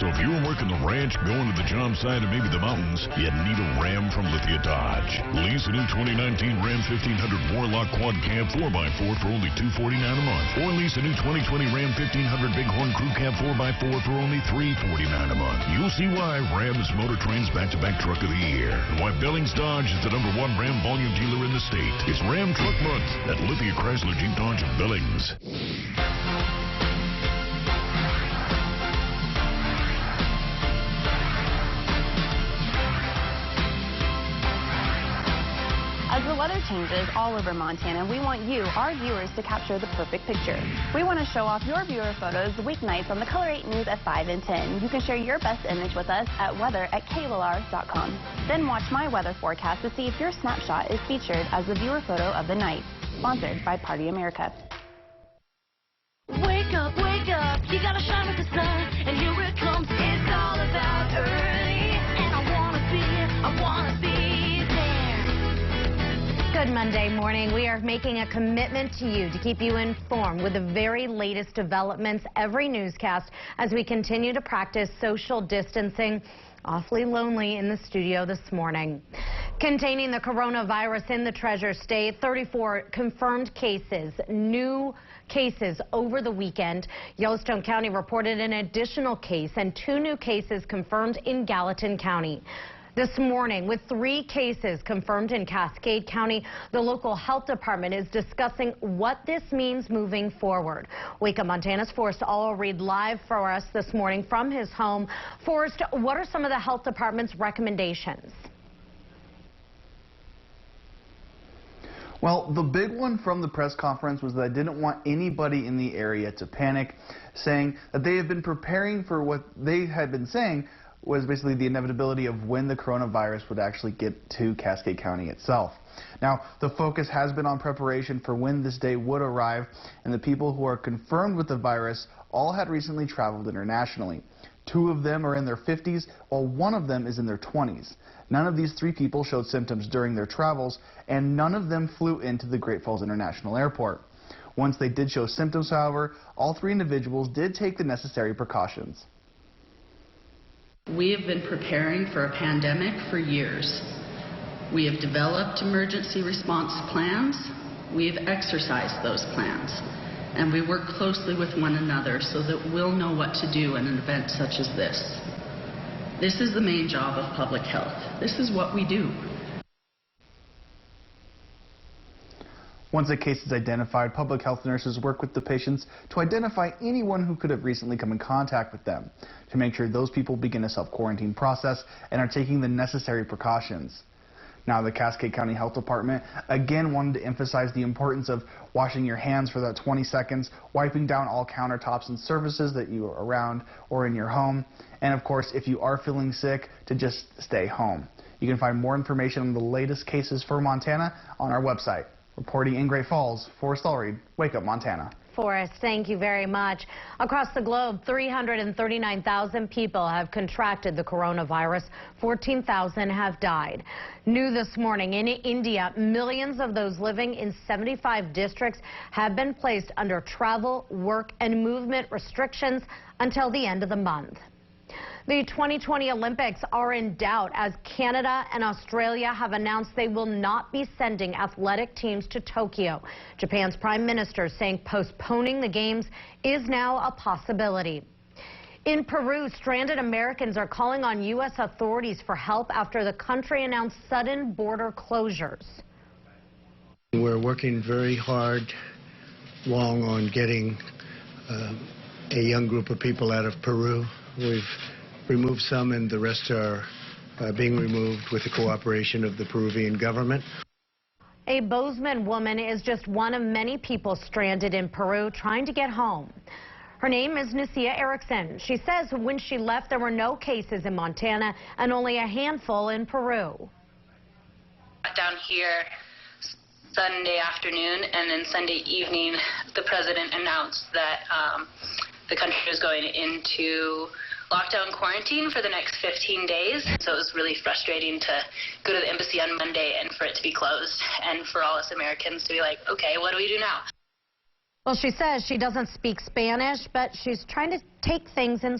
So if you were working the ranch, going to the job site, or maybe the mountains, you need a Ram from Lithia Dodge. Lease a new 2019 Ram 1500 Warlock Quad Cab 4x4 for only $249 a month. Or lease a new 2020 Ram 1500 Bighorn Crew Cab 4x4 for only $349 a month. You'll see why Ram is Motor Trend's back-to-back truck of the year. And why Billings Dodge is the #1 Ram volume dealer in the state. It's Ram Truck Month at Lithia Chrysler Jeep Dodge of Billings. As the weather changes all over Montana, we want you, our viewers, to capture the perfect picture. We want to show off your viewer photos weeknights on the KULR 8 News at 5 and 10. You can share your best image with us at weather@KULR.com. Then watch my weather forecast to see if your snapshot is featured as the viewer photo of the night. Sponsored by Party America. Wake up, you gotta shine with the sun, and here it comes, it's all about early, and I wanna be there. Good Monday morning. We are making a commitment to you to keep you informed with the very latest developments every newscast as we continue to practice social distancing. Awfully lonely in the studio this morning. Containing the coronavirus in the Treasure State, 34 confirmed cases, new cases over the weekend. Yellowstone County reported an additional case and 2 new cases confirmed in Gallatin County. This morning, with 3 cases confirmed in Cascade County, the local health department is discussing what this means moving forward. Wake Up Montana's Forrest Allred live for us this morning from his home. Forrest, what are some of the health department's recommendations? Well, the big one from the press conference was that I didn't want anybody in the area to panic, saying that they have been preparing for what they had been saying was basically the inevitability of when the coronavirus would actually get to Cascade County itself. Now, the focus has been on preparation for when this day would arrive, and the people who are confirmed with the virus all had recently traveled internationally. 2 of them are in their 50s, while 1 of them is in their 20s. None of these 3 people showed symptoms during their travels, and none of them flew into the Great Falls International Airport. Once they did show symptoms, however, all 3 individuals did take the necessary precautions. We have been preparing for a pandemic for years. We have developed emergency response plans. We have exercised those plans. And we work closely with one another so that we'll know what to do in an event such as this. This is the main job of public health. This is what we do. Once a case is identified, public health nurses work with the patients to identify anyone who could have recently come in contact with them, to make sure those people begin a self-quarantine process and are taking the necessary precautions. Now, the Cascade County Health Department again wanted to emphasize the importance of washing your hands for that 20 seconds, wiping down all countertops and surfaces that you are around or in your home, and of course, if you are feeling sick, to just stay home. You can find more information on the latest cases for Montana on our website. Reporting in Great Falls, Forrest Allred, Wake Up Montana. Forrest, thank you very much. Across the globe, 339,000 people have contracted the coronavirus. 14,000 have died. New this morning, in India, millions of those living in 75 districts have been placed under travel, work, and movement restrictions until the end of the month. The 2020 Olympics are in doubt as Canada and Australia have announced they will not be sending athletic teams to Tokyo. Japan's prime minister saying postponing the games is now a possibility. In Peru, stranded Americans are calling on U.S. authorities for help after the country announced sudden border closures. We're working very hard, long, on getting a young group of people out of Peru. We've removed some, and the rest are being removed with the cooperation of the Peruvian government. A Bozeman woman is just one of many people stranded in Peru trying to get home. Her name is Nasia Erickson. She says when she left, there were no cases in Montana and only a handful in Peru. Down here Sunday afternoon, and then Sunday evening, the president announced that the country was going into lockdown quarantine for the next 15 days. So it was really frustrating to go to the embassy on Monday and for it to be closed, and for all us Americans to be like, okay, what do we do now? Well, she says she doesn't speak Spanish, but she's trying to take things in